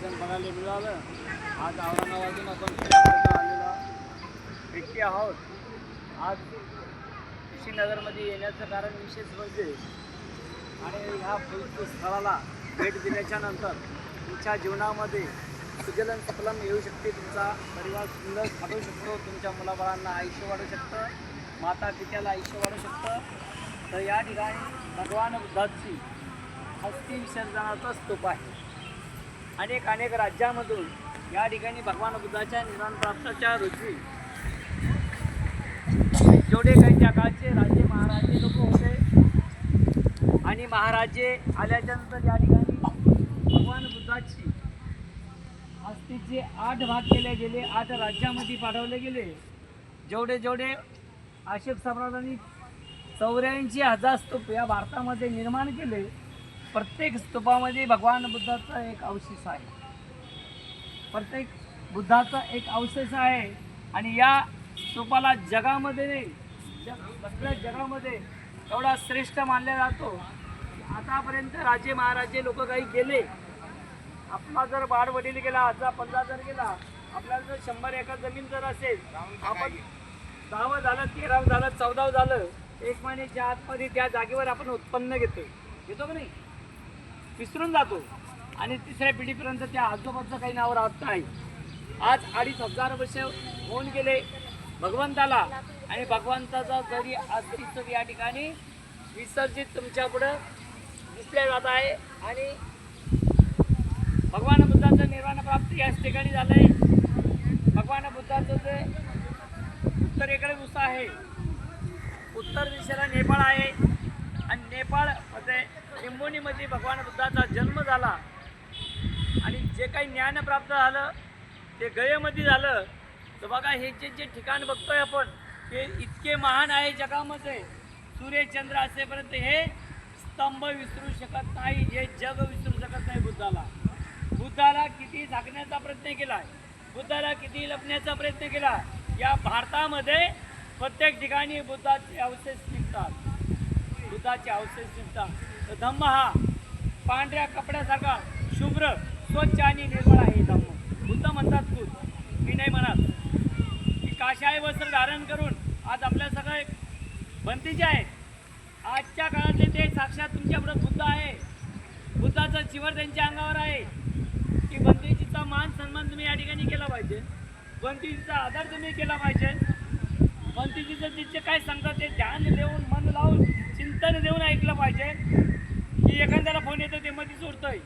दर्शन बघायला मिळालं. आज औरंगाबादून आपण पुण्यापर्यंत आलेला व्यक्ती आहोत. आज कुशीनगरमध्ये येण्याचं कारण विशेष म्हणजे आणि ह्या पवित्र स्थळाला भेट दिल्याच्या नंतर तुमच्या जीवनामध्ये सुजलन सुफलम येऊ शकते. तुमचा परिवार सुंदर वाढू शकतो. तुमच्या मुलाबाळांना आयुष्य वाढू शकतं. माता पित्याला आयुष्य वाढू शकतं. तर या ठिकाणी भगवान बुद्धाची अस्थि विसर्जनाचा स्तूप आहे. अनेक राज्यामधून या ठिकाणी भगवान बुद्धाच्या निर्वाण प्राप्ताच्या रोजी जेवढे काही त्या काळचे राजे महाराजे लोक होते आणि महाराजे आल्याच्यानंतर या ठिकाणी भगवान बुद्धाची अस्थिचे 8 भाग केले गेले. 8 राज्यामध्ये पाठवले गेले. जेवढे अशोक सम्राटांनी 84,000 स्तूप या भारतामध्ये निर्माण केले. प्रत्येक स्तूपामध्ये भगवान बुद्धाचा एक अवशेष आहे. प्रत्येक बुद्धाचा एक अवशेष आहे. आणि या स्तूपाला जगामध्ये सगळ्या जगामध्ये एवढा श्रेष्ठ मानला जातो. आतापर्यंत राजे महाराजे लोक काही गेले. आपला जर वाडवडील गेला, आजा 15 जर गेला, आपल्याला जर 100 एकर जमीन जर असेल, आपण 10 झालं, 13 झालं, 14 झालं, 1 महिन्याच्या आतमध्ये त्या जागेवर आपण उत्पन्न घेतो का नाही? विसरून जातो. आणि तिसऱ्या पिढीपर्यंत त्या आजोबाचं काही नाव राहत नाही. आज 2,500 वर्ष होऊन गेले भगवंताला. आणि भगवंताचा जरी अस्तित्व या ठिकाणी विसर्जित तुमच्या पुढं दिसल्या जात आहे. आणि भगवान बुद्धाचं निर्वाण प्राप्ती याच ठिकाणी झालं आहे. भगवान बुद्धाचं जे उत्तरेकडे उसा आहे, उत्तर दिशेला नेपाळ आहे. आणि नेपाळमध्ये लिंबोनीमध्ये भगवान बुद्धाचा जन्म झाला. आणि जे काही ज्ञान प्राप्त झालं ते गयेमध्ये झालं. तर बघा हे जे ठिकाण बघतोय आपण, हे इतके महान आहे जगामध्ये. सूर्यचंद्र असेपर्यंत हे स्तंभ विसरू शकत नाही. हे जग विसरू शकत नाही बुद्धाला. बुद्धाला किती झाकण्याचा प्रयत्न केला, बुद्धाला किती लपण्याचा प्रयत्न केला. या भारतामध्ये प्रत्येक ठिकाणी बुद्धाचे अवशेष निघतात. बुद्धाचे अवशेष निघतात. धम्म हा पांढऱ्या कपड्यासारखा शुभ्र स्वच्छ आणि निर्मळ आहे. धम्म बुद्ध म्हणतात तू, मी नाही म्हणत. की काशाय वस्त्र धारण करून आज आपल्या सगळे बंदीचे आहेत. आजच्या काळातले ते साक्षात तुमच्यापुढे बुद्ध आहे. बुद्धाचं चिवर त्यांच्या अंगावर आहे. की बंदीजीचा मान सन्मान तुम्ही या ठिकाणी केला पाहिजे. बंदीजीचा आदर तुम्ही केला पाहिजे. बंदीजीचं तिचे काय सांगतात ते ध्यान देऊन, मन लावून, चिंतन देऊन ऐकलं पाहिजे. की एखाद्याला फोन येतो ते मध्ये सोडतोय,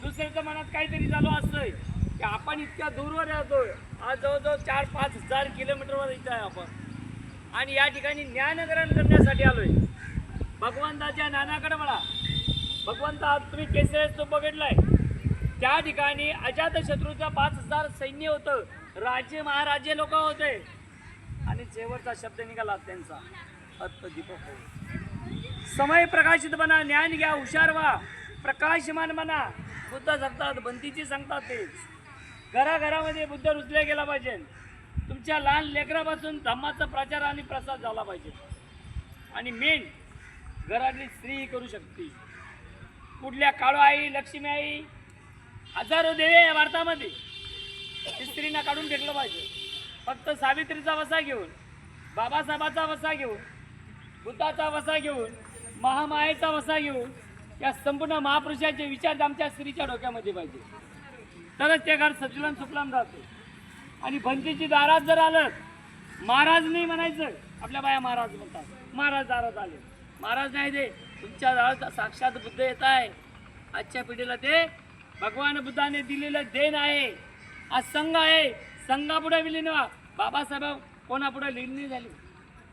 दुसऱ्याच्या मनात काहीतरी चालू असतंय की आपण इतक्या दूरवर येतोय. आज जवळजवळ 4-5 हजार किलोमीटरवर इथं आहे आपण. आणि या ठिकाणी ज्ञानग्रहण करण्यासाठी आलोय. भगवंताच्या ज्ञानाकडे वळा. भगवंत आज तुम्ही केसरी स्तूप बघितलाय, त्या ठिकाणी अजातशत्रूचं 5,000 सैन्य होतं. राजे महाराजे लोक होते. आणि शेवटचा शब्द निघाला त्यांचा, अत्तदीपक हो. समय प्रकाशित बना, ज्ञान घ्या, हुशार व्हा, प्रकाशमान बना. बुद्ध सांगतात, बंदीची सांगतात तेच. घराघरामध्ये बुद्ध रुजले गेला पाहिजे. तुमच्या लहान लेकरापासून धम्माचा प्रचार आणि प्रसार झाला पाहिजे. आणि मेन घरातली स्त्री करू शकते. कुठल्या काळू आई, लक्ष्मी आई, हजारो देवे या भारतामध्ये स्त्रींना काढून फेकलं पाहिजे. फक्त सावित्रीचा वसा घेऊन, बाबासाहेबाचा वसा घेऊन, बुद्धाचा वसा घेऊन, महामायेचा वसा घेऊन या संपूर्ण महापुरुषाचे विचार आमच्या स्त्रीच्या डोक्यामध्ये पाहिजे. तरच ते घर सचलन सुफलाम राहते. आणि बंदीची दारात जर आलं, महाराज नाही म्हणायचं. आपल्या बाया महाराज म्हणतात. महाराज दारात आले, महाराज नाही दे, तुमच्या दारात साक्षात बुद्ध येत आहे. आजच्या पिढीला ते भगवान बुद्धाने दिलेलं देण आहे. आज संघ आहे, संघापुढे विलीन व्हा. बाबासाहेब कोणापुढे लीन नाही झाले.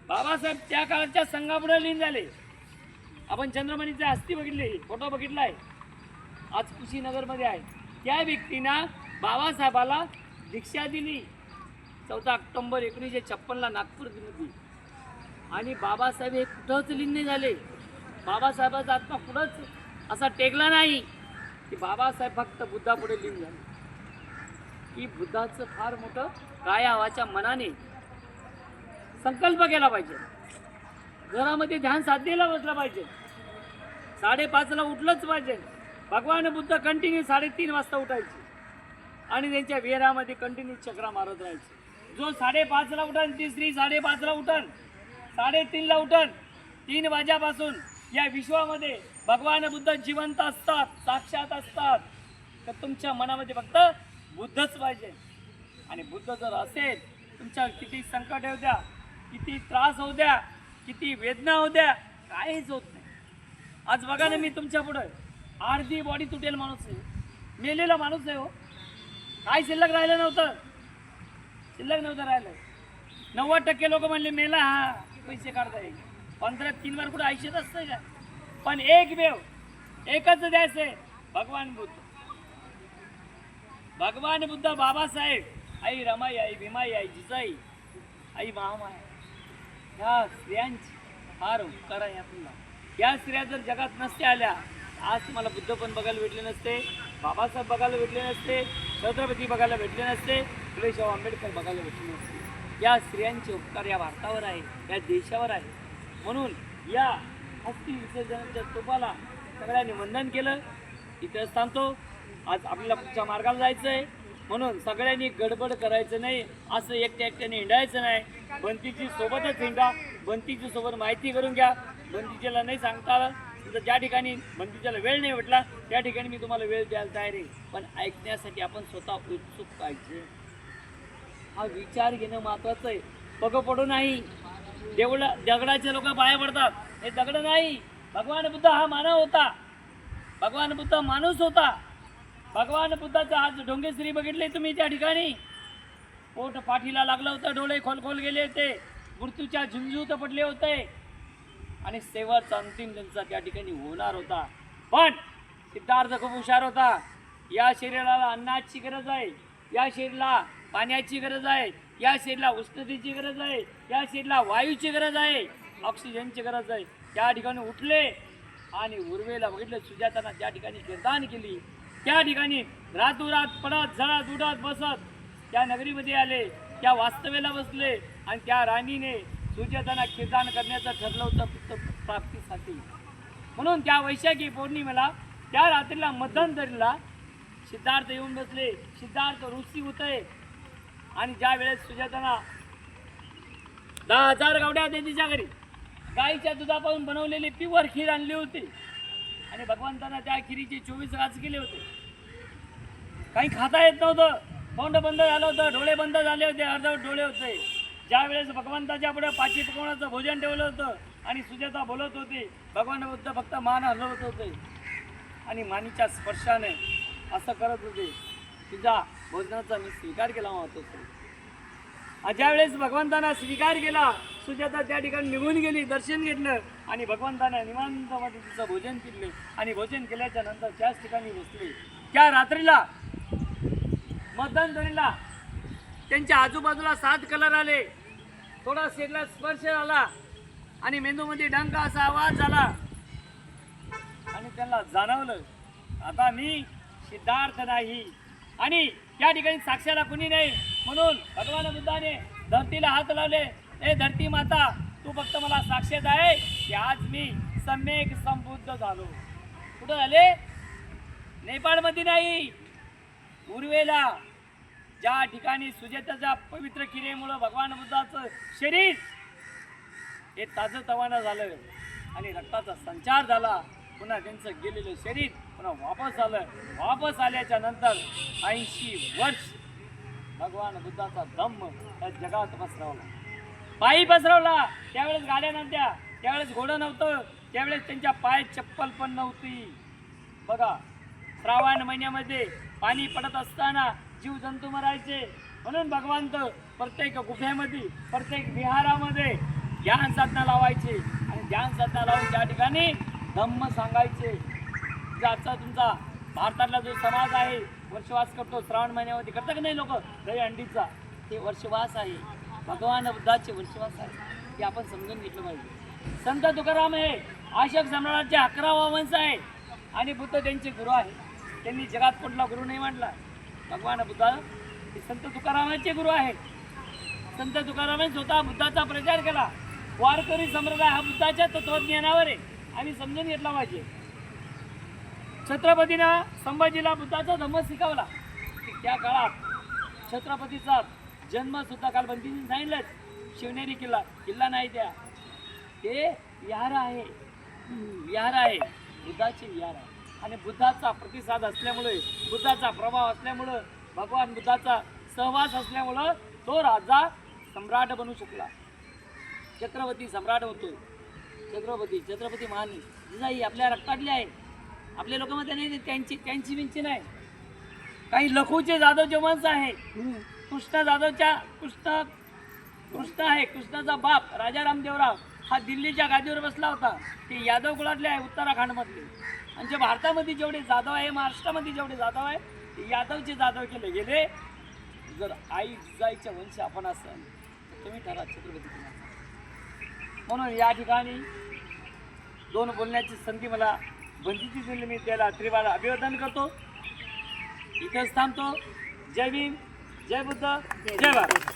बाबासाहेब त्या काळाच्या संघापुढे लीन झाले. आपण चंद्रमणीचे अस्थि बघितले, फोटो बघितलाय, आज कुशीनगरमध्ये आहे. त्या व्यक्तीनं बाबासाहेबाला दीक्षा दिली 14 ऑक्टोबर 1956 नागपूरमध्ये. आणि बाबासाहेब हे कुठंच लीन नाही झाले. बाबासाहेबाचा आत्मा कुठंच असा टेकला नाही की बाबासाहेब फक्त बुद्धापुढे लीन झाले. की बुद्धाचं फार मोठं कायावाच्या मनाने संकल्प केला पाहिजे. घरामध्ये ध्यान साधनेला बसलं पाहिजे. 5:30ला उठलंच पाहिजे. भगवान बुद्ध कंटिन्यू 3:30 वाजता उठायचे. आणि त्यांच्या विहारामध्ये कंटिन्यू चक्रा मारत राहायचे. जो 5:30ला उठन ती स्त्री 5:30ला उठन, 3:30ला उठन. 3 वाजेपासून या विश्वामध्ये भगवान बुद्ध जिवंत असतात, साक्षात असतात. तर तुमच्या मनामध्ये फक्त बुद्धच पाहिजे. आणि बुद्ध जर असेल, तुमच्या किती संकट येऊ द्या, किती त्रास होऊ द्या, किती वेदना होऊ द्या, काहीच होत नाही. आज बघा ना, मी तुमच्या पुढे अर्धी बॉडी तुटेल माणूस आहे, मेलेला माणूस आहे हो. काय शिल्लक राहिलं नव्हतं, शिल्लक नव्हतं राहिलं. 90% लोक म्हणले मेला, हा पैसे काढता येईल. 15-3 वार कुठं आयुष्यात असतं का? पण एकच द्यायचंय, भगवान बुद्ध. भगवान बुद्ध, बाबासाहेब, आई रमाई, आई भीमाई, आई जिजाई, आई महामाया, ह्या स्त्रियांची फार उपकार आहे आपल्याला. या स्त्रिया जर जगात नसत्या आल्या, आज तुम्हाला बुद्ध पण बघायला भेटले नसते, बाबासाहेब बघायला भेटले नसते, छत्रपती बघायला भेटले नसते, फुलेशाह आंबेडकर बघायला भेटले नसते. या स्त्रियांचे उपकार या भारतावर आहे, या देशावर आहे. म्हणून या अस्थि विसर्जनाच्या तोपाला सगळ्यांनी वंदन केलं. इथेच थांबतो. आज आपल्याला पुढच्या मार्गाला जायचं आहे. म्हणून सगळ्यांनी गडबड करायचं नाही, असं एकट्याने हिंडायचं नाही. बंतीची सोबतच हिंडा, बंतीची सोबत माहिती करून घ्या. बंतीच्याला नाही सांगता आलं तर ज्या ठिकाणी बंतीच्याला वेळ नाही भेटला त्या ठिकाणी मी तुम्हाला वेळ द्यायला तयार आहे. पण ऐकण्यासाठी आपण स्वतः उत्सुक पाहिजे. हा विचार घेणं महत्वाचं आहे. पग पडू नाही. दगडाचे लोक पाया पडतात, हे दगड नाही. भगवान बुद्ध हा मानव होता, भगवान बुद्ध माणूस होता. भगवान बुद्धाचा आज ढोंगेश्वरी बघितले तुम्ही, त्या ठिकाणी पोट पाठीला लागलं होतं, डोळे खोल गेले होते, मृत्यूच्या झुंजूत पडले होते आणि शेवटचा अंतिम त्यांचा त्या ठिकाणी होणार होता. पण सिद्धार्थ खूप हुशार होता. या शरीराला अन्नाची गरज आहे, या शरीराला पाण्याची गरज आहे, या शरीराला उष्णतेची गरज आहे, या शरीराला वायूची गरज आहे, ऑक्सिजनची गरज आहे. त्या ठिकाणी उठले आणि उर्वेला बघितलं. सुजाताना ज्या ठिकाणी कीर्तन केली त्या ठिकाणी रातोरात पडत झडत उठत बसत त्या नगरीमध्ये आले, त्या वास्तव्याला बसले आणि त्या राणीने सुजाताना कीर्तन करण्याचं ठरलं होतं पुत्र प्राप्तीसाठी. म्हणून त्या वैशाखी पौर्णिमेला त्या रात्रीला मध्यंतरीला सिद्धार्थ येऊन बसले. सिद्धार्थ ऋषी होते आणि ज्या वेळेस सुजाताना 10,000 गावड्या होत्या तिच्या घरी, गाईच्या दुधापासून बनवलेली प्युअर खीर आणली होती आणि भगवंतांना त्या खिरीचे 24 घास केले होते. काही खाता येत नव्हतं, तोंड बंद झालं होतं, डोळे बंद झाले होते, अर्धवट डोळे होते. ज्या वेळेस भगवंताच्या पुढे पाची पकवण्याचं भोजन ठेवलं होतं आणि सुजाता बोलत होती, भगवान बुद्ध फक्त मान हलवत होते आणि मानीच्या स्पर्शाने असं करत होते, तुझा भोजनाचा मी स्वीकार केला होतो. ज्या वेळेस भगवंतांना स्वीकार केला, सुजाता त्या ठिकाणी निघून गेली, दर्शन घेतलं आणि भगवंतांना निवांतमध्ये तिचं भोजन केले आणि भोजन केल्याच्या नंतर त्याच ठिकाणी बसले. त्या रात्रीला मध्यंतरीला त्यांच्या आजूबाजूला 7 कलर आले, थोडा शरीराला स्पर्श झाला आणि मेंदूमध्ये डंका असा आवाज झाला आणि त्यांना जाणवलं आता मी सिद्धार्थ नाही आणि त्या ठिकाणी साक्षाला कुणी नाही. म्हणून भगवान बुद्धाने धरतीला हात लावले, ए धरती माता, तू फक्त मला साक्षात आहे की आज मी सम्यक संबुद्ध झालो. कुठं झाले? नेपाळमध्ये नाही, उर्वेला, ज्या ठिकाणी सुजाताच्या पवित्र क्रियेमुळं भगवान बुद्धाचं शरीर हे ताजंतवानं झालं आणि रक्ताचा संचार झाला. पुन्हा त्यांचं गेलेलं शरीर पुन्हा वापस आलं. वापस आल्याच्या नंतर 80 वर्ष भगवान बुद्धाचा धम्म या जगात पसरवला, पायी पसरवला. त्यावेळेस गाड्या नव्हत्या, त्यावेळेस घोडं नव्हतं, त्यावेळेस त्यांच्या पायात चप्पल पण नव्हती. बघा, श्रावण महिन्यामध्ये पाणी पडत असताना जीवजंतू मरायचे. म्हणून भगवंत प्रत्येक गुफेमध्ये, प्रत्येक विहारामध्ये ध्यान साधना लावायचे आणि ध्यान साधना लावून त्या ठिकाणी धम्म सांगायचे. ज्याचा तुमचा भारतातला जो समाज आहे वर्षवास करतो, श्रावण महिन्यामध्ये करता की नाही लोक दही अंडीचा, ते वर्षवास आहे, भगवान बुद्धाचे वर्षवास आहे. हे आपण समजून घेतलं पाहिजे. संत तुकाराम हे अशोक सम्राटाचे 11वा वंश आहे आणि बुद्ध त्यांचे गुरु आहे. त्यांनी जगात कुठला गुरु नाही मांडला. भगवान बुद्ध हे संत तुकारामांचे गुरु आहेत. संत तुकारामांनी स्वतः बुद्धाचा प्रचार केला. वारकरी संप्रदाय हा बुद्धाच्या तत्वज्ञानावर आहे आणि समजून घेतला पाहिजे. छत्रपतींना संभाजीला बुद्धाचा धम्म शिकवला. की त्या काळात छत्रपतीचा जन्म सुद्धा कालबंदीने सांगितलंच. शिवनेरी किल्ला किल्ला नाही त्या, ते विहार आहे. विहार आहे, बुद्धाचे विहार आहे. आणि बुद्धाचा प्रतिसाद असल्यामुळे, बुद्धाचा प्रभाव असल्यामुळं, भगवान बुद्धाचा सहवास असल्यामुळं तो राजा सम्राट बनू शकला. छत्रपती सम्राट होतो. छत्रपती महान जिजाई आपल्या रक्तातली आहे. आपल्या लोकांमध्ये नाही, त्यांची विंची नाही. काही लखूचे जाधवचे वंश आहे. कृष्ण जाधवच्या कृष्ण आहे. कृष्णाचा बाप राजा रामदेवराव हा दिल्लीच्या गादीवर बसला होता. ते यादव कुळातले आहे, उत्तराखंडमधले. आणि जे भारतामध्ये जेवढे जाधव आहे, महाराष्ट्रामध्ये जेवढे जाधव आहे, ते यादवचे जाधव केले गेले. जर आई जिजाईच्या वंश आपण असाल तर तुम्ही ठरा छत्रपती कुणाचा. म्हणून या ठिकाणी दोन बोलण्याची संधी मला बंदीची दिली. मी त्याला त्रिवाला अभिवादन करतो. इथंच थांबतो. जय भीम, जय बुद्ध, जय भारत.